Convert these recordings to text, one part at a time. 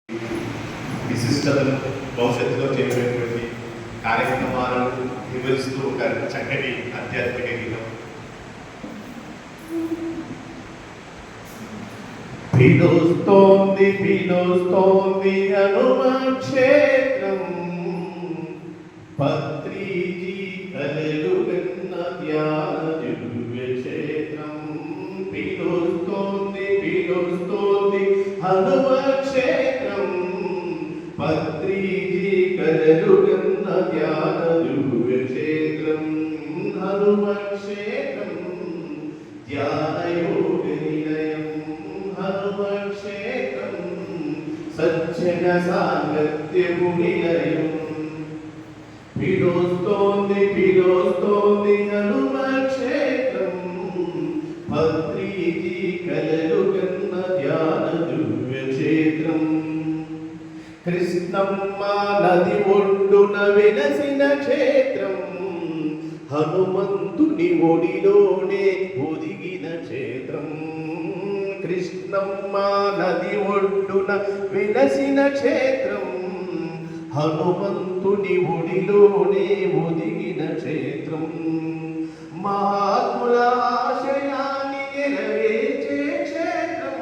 విశిష్టతను భవిష్యత్తులో చేయబోయేటువంటి కార్యక్రమాలను వివరిస్తూ ఒక చక్కటి ఆధ్యాత్మిక గీతం. పిలుస్తోంది పిలుస్తోంది హనుమక్షేత్రం, పత్రిజీ కలలుగన్న ధ్యాన దివ్యక్షేత్రం. పిలుస్తోంది పిలుస్తోంది హనుమక్షేత్రం, పత్రిజీ కలలుగన్న ధ్యాన దివ్యక్షేత్రం. హనుమక్షేత్రం ధ్యానయోగ నిలయం, హనుమక్షేత్రం సజ్జన సాంగత్యము నిలయం. పిలుస్తోంది పిలుస్తోంది హనుమక్షేత్రం, పత్రిజీ కలలుగన్న ధ్యాన దివ్యక్షేత్రం. కృష్ణమ్మ నది ఒడ్డున వెలసిన క్షేత్రం, హనుమంతుని ఒడిలోనే ఒదిగిన క్షేత్రం. కృష్ణమ్మ నది ఒడ్డున వెలసిన క్షేత్రం, హనుమంతుని ఒడిలోనే ఒదిగిన క్షేత్రం. మహాత్ముల ఆశయాన్ని నెరవేర్చే క్షేత్రం,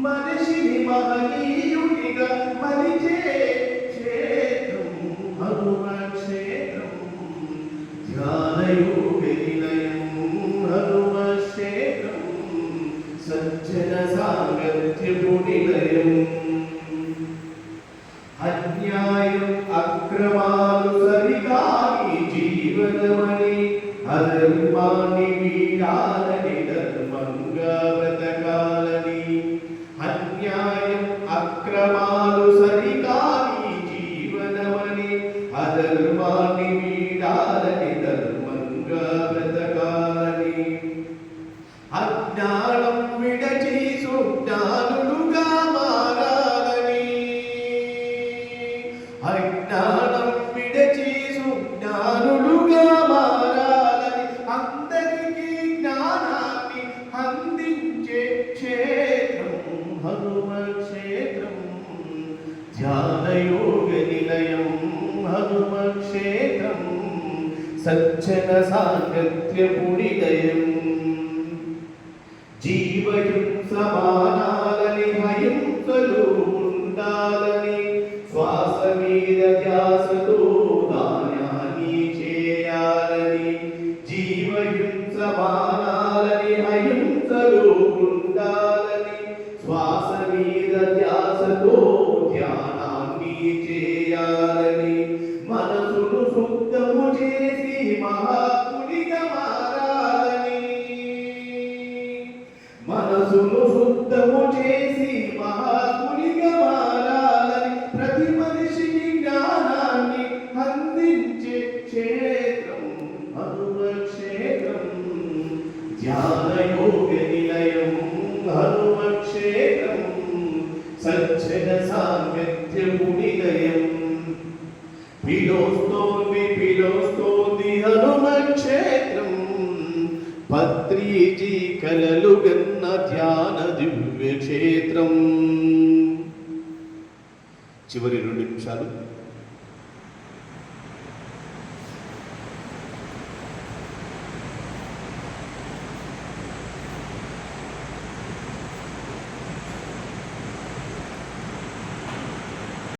మనిషిని మహనీయుడిగా మలిచే క్షేత్రం. హనుమక్షేత్రం ధ్యానయోగ నిలయం, హనుమక్షేత్రం సజ్జన సాంగత్యము నిలయం. అన్యాయం అక్రమాలు సరికాని జీవనమని, అధర్మాన్ని వీడాలని ధర్మంగా బ్రతకాలని. అన్యాయం అక్రమాలు సరికాని జీవనమని, అధర్మాన్ని వీడాలని ధర్మంగా బ్రతకాలని. అజ్ఞానం విడచి సుజ్ఞానులుగా మారాలని, అజ్ఞానం విడచి సుజ్ఞానులుగా మారాలని. అందరికీ జ్ఞానాన్ని అందించే క్షేత్రం, హనుమక్షేత్రం ధ్యానయోగ నిలయం. హనుమక్షేత్రం సజ్జన సాంగత్యము నిలయం. జీవహింస మానాలని, అహింసలు ఉండాలని, శ్వాస మీద ధ్యాసతో దానాన్ని చేయాలని. జీవహింస మానాలని, అహింసలు ఉండాలని, శ్వాస మీద ధ్యాసతో ధ్యానాన్ని చేయాలని. మనసును శుద్ధము చేసి మహాత్ముడిగా మారాలని, మనసును శుద్ధము చేసి మహాత్ముడిగా మారాలని. ప్రతి మనిషికి జ్ఞానాన్ని అందించే క్షేత్రం, హనుమక్షేత్రం ధ్యానయోగ నిలయం. హనుమక్షేత్రం సజ్జన సాంగత్యము నిలయం. పిలుస్తోంది పిలుస్తోంది హనుమక్షేత్రం, పత్రిజీ కలలుగన్న ధ్యాన దివ్యక్షేత్రం. చివరి 2 నిమిషాలు